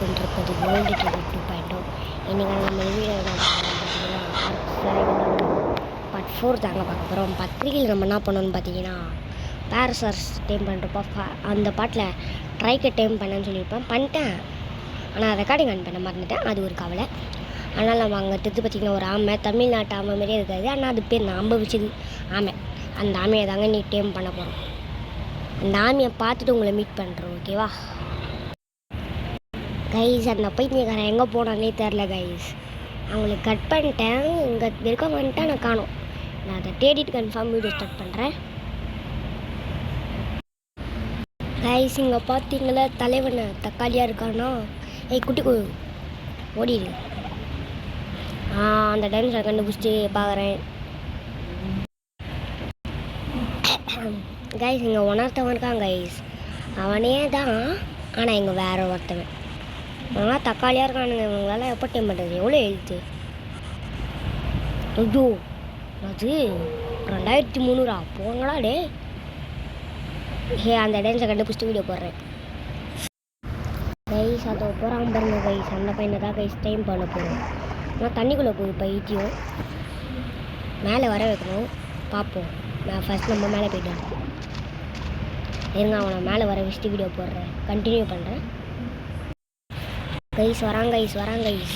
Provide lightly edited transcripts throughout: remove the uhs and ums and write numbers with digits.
கொண்டிருப்பது world TV 2.0. இன்றைக்கி நம்ம வீடியோ பார்த்தீங்கன்னா பார்ட் 4 தாங்க பார்க்க போகிறோம். பத்திரிகையில் நம்ம என்ன பண்ணணும்னு பார்த்தீங்கன்னா பேரசர்ஸ் டைம் பண்ணுறப்போ அந்த பாட்டில் ட்ரைக்கை டைம் பண்ணேன்னு சொல்லியிருப்பேன், பண்ணிட்டேன். ஆனால் ரெக்கார்டிங் ஆன் பண்ண மறந்துட்டேன், அது ஒரு கவலை. ஆனால் நம்ம அங்கே எடுத்து பார்த்திங்கன்னா ஒரு ஆமை, தமிழ்நாட்டு ஆமை மாதிரியே இருக்காது. ஆனால் அது பேர் நான் அனுபவிச்சது ஆமை. அந்த ஆமையை தாங்க நீ டைம் பண்ண போகிறோம். அந்த ஆமையை பார்த்துட்டு உங்களை மீட் பண்ணுறோம், ஓகேவா கைஸ்? அந்த பைத்தியக்காரன் எங்கே போனானே தெரில கைஸ். அவங்களுக்கு கட் பண்ணிட்டேன், இங்கே இருக்க வந்துட்டேன், நான் காணோம். நான் அதை தேடிட்டு கன்ஃபார்ம் வீடியோ ஸ்டார்ட் பண்ணுறேன் கைஸ். இங்கே பார்த்தீங்களா தலைவனை தக்காளியாக இருக்கானா? குட்டி ஓடிடு. அந்த டைம்ஸை கண்டுபிடிச்சிட்டு பார்க்குறேன் கைஸ். இங்கே ஒருத்தவன் இருக்கான் கைஸ், அவனே தான். ஆனால் இங்கே வேற ஒருத்தவன். அவங்களாம் தக்காளியாக இருக்கானுங்க. இவங்களால எப்போ டைம் பண்ணுறது? எவ்வளோ எழுத்து? ஐயோ, அது 2300 போங்களா டே. அந்த டைம்ஸை கண்டுபிடிச்சிட்டு வீடியோ போடுறேன் கைஸ். அதை போகிறான் பாருங்க கைஸ், அந்த பையனை தான் கைஸ் டைம் பண்ண போகிறோம். ஆனால் தண்ணிக்குள்ளே போய் பைத்தியம் மேலே வர வைக்கணும். பார்ப்போம். நான் ஃபஸ்ட் நம்ம மேலே போய்ட்டேன். இருங்க, அவனை மேலே வர வச்சுட்டு வீடியோ போடுறேன், கண்டினியூ பண்ணுறேன் கைஸ். வராங்க கைஸ்.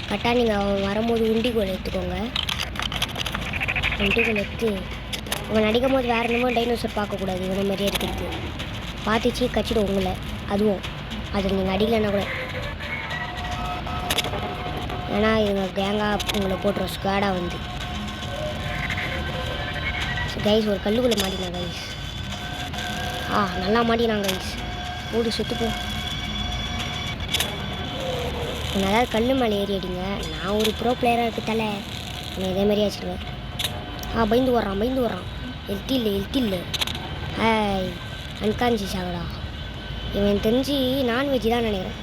கரெக்டாக நீங்கள் அவன் வரும்போது உண்டிகோல் எடுத்துக்கோங்க. உண்டிகோல் எடுத்து அவன் நடிக்கும் போது வேறு என்னமோ டைனோசர் பார்க்கக்கூடாது, இவனை மாதிரியே இருக்குது. பார்த்துச்சு கச்சிடும் உங்களை. அதுவும் அது நீங்கள் அடிக்கலைன்னா கூட, ஏன்னா இவங்க கேங்காக உங்களை போட்டுரும் ஸ்குவாடாக வந்து. கைஸ் ஒரு கல்லுக்குள்ளே மாட்டினா கைஸ். நல்லா மாட்டினான் கைஸ். ஓடு சுற்றுப்போ. நல்லா கல் மேலே ஏறி அடிங்க. நான் ஒரு ப்ரோ பிளேயராக இருக்கத்தால நான் இதே மாதிரி வச்சுருவேன். பயந்து வர்றான். எழுத்தி இல்லை. அன்கான்சியஸ் ஆகடா. இவன் தெரிஞ்சு நான்வெஜ்ஜு தான் நினைக்கிறேன்.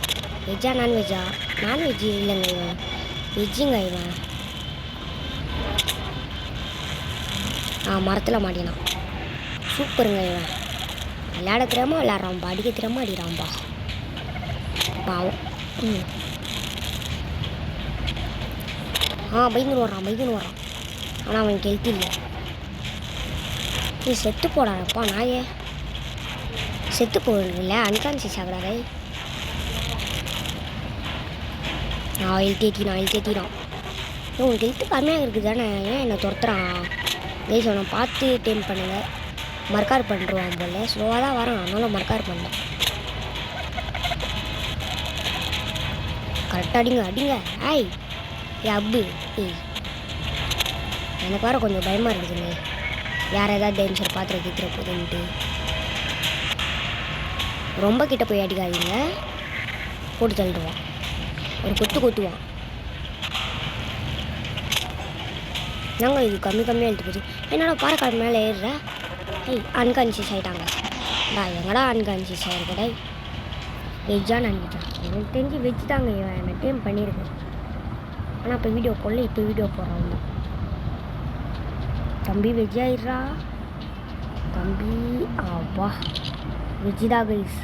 வெஜ்ஜா நான்வெஜ்ஜு இல்லைங்க, இவன் வெஜ்ஜுங்க. இவன் மரத்தில் மாட்டினான். சூப்பருங்க. இவன் விளையாட தெரியாமல் விளையாடுறான்பா, அடிக்க தெரியாமல் அடிக்கிறான்பா பாவம். பயந்து வர்றான். ஆனால் அவனுக்கு ஹெல்த் இல்லை. நீ செத்து போடாதப்பா நாயே. செத்து போடுறதில்ல, அன்கான்சியஸ் ஆகிறாரே. ஹெல்த் ஏற்றினான். உனக்கு ஹெல்த்து கம்மியாக இருக்குது தானே, ஏன் என்னை துரத்துறான் கைஸ்? அவனை பார்த்து டைம் பண்ணுங்க. மர்க்கார் பண்ணுறான் போல, ஸ்லோவாக தான் வரான், அதனால மர்க்கார் பண்ணேன். கரெக்டாக அடிங்க. அப்பு எனக்கு வேறு கொஞ்சம் பயமாக இருக்குதுங்க. யார் ஏதாவது டேஞ்சர் பாத்திரம் கித்துற போதுன்ட்டு ரொம்ப கிட்ட போய் அடிக்காதீங்க, போட்டு தள்ளிடுவான். ஒரு கொத்துவான். நாங்கள் இது கம்மியாக எழுத்து போச்சு. என்னடா பாறைக்காடு மேலே ஏறுற? அன்கான்சியஸ் ஆகிட்டாங்க. எங்கடா அன்கான்சியஸ் ஆகிருக்கடா? வெஜ்ஜா நினைக்கிட்டான். எனக்கு தெரிஞ்சு வெஜ் தாங்க. இவன் என்ன டைம் பண்ணியிருக்கேன். ஆனால் இப்போ வீடியோ போடுறான். தம்பி வெஜ் ஆயிடுறா தம்பி. வெஜ்ஜு தான் கைஸ்.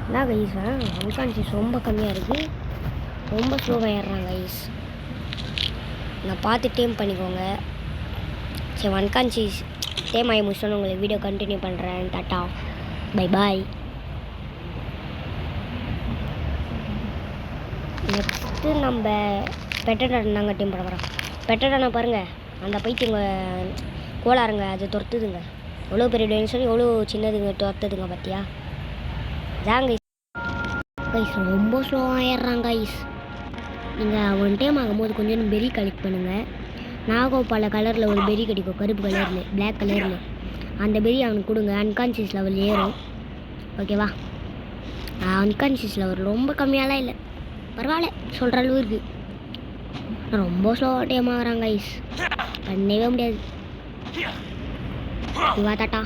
என்ன கைஸ், அன்கான்சியஸ் ரொம்ப கம்மியாக இருக்குது, ரொம்ப ஸ்லோவாக ஏறுறாங்க கைஸ். நான் பார்த்து டைம் பண்ணிக்கோங்க. சரி, அன்கான்சியஸ் டைம் ஆகி முடிச்சோன்னு உங்களுக்கு வீடியோ கண்டினியூ பண்ணுறேன். டாட்டா, பை பாய். நெக்ஸ்ட்டு நம்ம பெட்டடான் தாங்க டைம் பண்ண போகிறோம். பெட்டடானை பாருங்கள், அந்த பைத்தியங்க கோளாறுங்க, அது துரத்துதுங்க. எவ்வளோ பெரிய டைனோசர், எவ்வளோ சின்னதுங்க துரத்துதுங்க பார்த்தியா? இதாங்க கைஸ், ரொம்ப ஸ்லோவாக ஏறுறாங்க கைஸ். நீங்கள் ஒன் டைம் ஆகும்போது கொஞ்சம் பெரி கலெக்ட் பண்ணுங்கள். நாகோபால கலரில் ஒரு பெரி கிடைக்கும், கருப்பு கலரில், பிளாக் கலரில். அந்த பெரி அவனுக்கு கொடுங்க, அன்கான்சியஸ் லெவல் ஏறும், ஓகேவா? அன்கான்சியஸ் லெவல் ரொம்ப கம்மியாலாம் இல்லை, பரவாயில்ல சொல்கிற அளவு இருக்குது. ரொம்ப ஸ்லோவாக டைம் ஆகிறாங்க கைஸ், பண்ணவே முடியாது. இவா தாட்டா,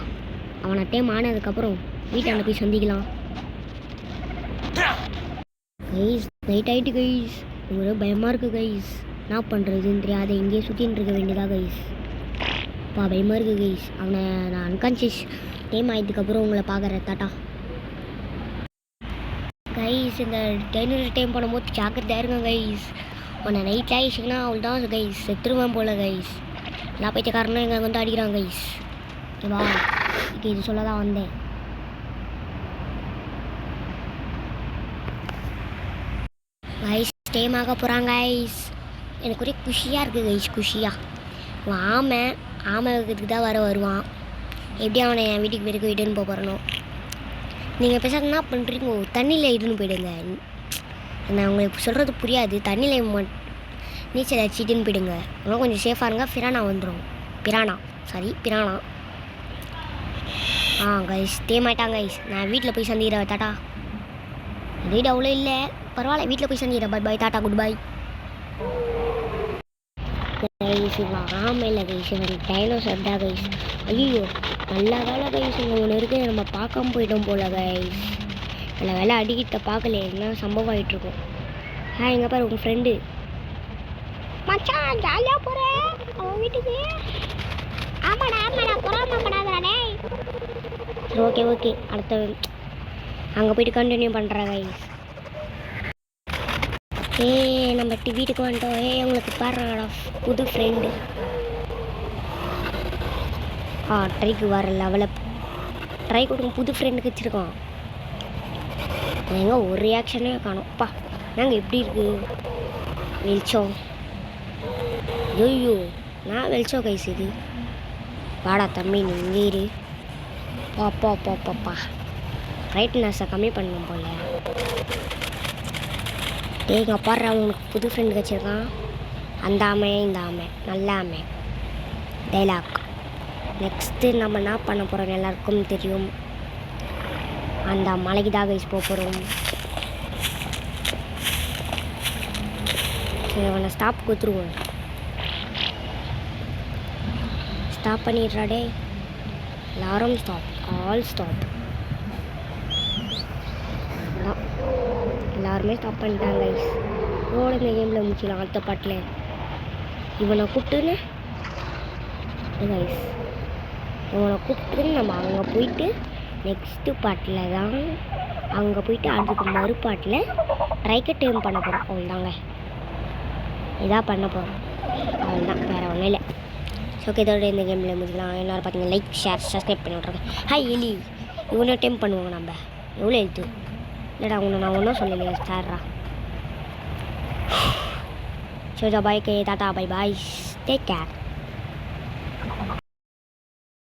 அவனை டைம் ஆனதுக்கப்புறம் வீட்டாண்ட போய் சந்திக்கலாம் கைஸ். நைட் ஆகிட்டு கைஸ், உங்களுக்கு பயமாக இருக்குது கைஸ். என்ன பண்ணுறதுன்னு தெரியாத எங்கேயே சுற்றின்னு இருக்க வேண்டியதா கைஸ். பயமாக இருக்குது கைஸ். அவனை நான் அன்கான்சியஸ் டைம் ஆகிட்டதுக்கப்புறம் உங்களை பார்க்குறேன். தாட்டா கைஸ் இந்த டைனோசர் டைம் பண்ணும்போது ஜாக்கிரதையாக இருங்க கைஸ். உன்னை நைட்டில் ஆயிடுச்சுன்னா அவள் தான் கைஸ் செத்துருவேன் போல் கைஸ். எல்லா பைத்தியக்காரனும் எங்களை வந்து அடிக்கிறாங்க கைஸ். ஓகேவா, இது சொல்ல தான் வந்தேன். கைஸ் டைம் ஆக போகிறாங்க கைஸ். எனக்கு ஒரே குஷியாக இருக்குது கைஸ், குஷியாக. ஆமை வைக்கிறதுக்கு தான் வருவான். எப்படி அவனை என் வீட்டுக்கு போய்ட்டு இட்டுன்னு போகிறனும். நீங்கள் பேசாத என்ன பண்ணுறீங்க, தண்ணியில் இட்டுன்னு போயிடுங்க. நான் உங்களுக்கு சொல்கிறது புரியாது. தண்ணியில் நீச்சல் அடிச்சிட்டுன்னு போயிடுங்க. அதெல்லாம் கொஞ்சம் சேஃபாக இருங்க. Prana guys தேமாயிட்டாங்க guys. நான் வீட்டில் போய் சந்திக்கிறேன். டாட்டா. வீடு அவ்வளோ இல்லை, பரவாயில்ல, வீட்டில் போய் சந்திக்கிறேன். Bye tata, good bye guys. ஆமாம் இல்லை கைஸ், எனக்கு டைனோசர் தான் கைஸ். ஐயோ நல்ல வேலை கைஸ், இங்கே ஒன்று இருக்குது, நம்ம பார்க்காம போயிட்டோம் போல் கைஸ். நல்ல வேலை அடிக்கிட்ட பார்க்கல, என்ன சம்பவம் ஆகிட்ருக்கோம். எங்கே பாரு உங்கள் ஃப்ரெண்டு மச்சான், ஜாலியாக போகிறேன் அவன் வீட்டுக்கு. ஆமாடா பொறாமப்படாதே. ஓகே அடுத்த அங்கே போயிட்டு கண்டினியூ பண்ணுறேன் கைஸ். நம்ம வீட்டுக்கு வந்துட்டோம். உங்களுக்கு பாருங்கடா புது ஃப்ரெண்டு. ட்ரைக்கு வர லெவலில் ட்ரை கொடுங்க. புது ஃப்ரெண்டுக்கு வச்சுருக்கோம். எங்கே ஒரு ரியாக்ஷனே காணோம்ப்பா. நாங்கள் எப்படி இருக்குது வெளிச்சம். ஐயோ நான் வெளிச்சம் கைஸ். இது வாடா தம்பி, நீ இங்கே இரு. பாப்பா ரைட்னஸை கம்மி பண்ணணும் போல. எங்கள் அப்பா அவனுக்கு புது ஃப்ரெண்டு வச்சுருக்கான். அந்த ஆமை இந்த ஆமை நல்ல ஆமை. டைலாக். நெக்ஸ்ட்டு நம்ம என்ன பண்ண போகிறோம் எல்லாருக்கும் தெரியும். அந்த மலைக்கு தான் கைஸ் போக போகிறோம். சரி அவனை ஸ்டாப் கொடுத்துருவோம். ஸ்டாப் பண்ணிடுறாடே எல்லாரும். All stop. எல்லாருமே ஸ்டாப் பண்ணிட்டாங்க கைஸ். ரோடு இந்த கேமில் முடிச்சிடலாம். அடுத்த பாட்டில் இவனை கூப்பிட்டுன்னு கைஸ், நம்ம அங்கே போயிட்டு நெக்ஸ்ட்டு பாட்டில் தான் அங்கே போயிட்டு அதுக்கு மறுபாட்டில் ட்ரைக்கை டேம் பண்ண போகிறோம். அவ்வளோதாங்க, இதாக பண்ண போகிறோம். அவ்வளோதான், வேறு ஒன்றும் இல்லை. ஸோ இதோட இந்த கேமில் முடிக்கலாம். எல்லோரும் பார்த்தீங்கன்னா லைக் ஷேர் சப்ஸ்கிரைப் பண்ணி விட்ருங்க. எலி இவ்வளோ டைம் பண்ணுவாங்க. நம்ம எவ்வளோ எழுத்து இல்லைடா உன்னை நான் ஒன்றும் சொல்லலையே ஸ்டார்ரா. ஸோ பாய் டாட்டா, பை பாய், டேக் கேர்.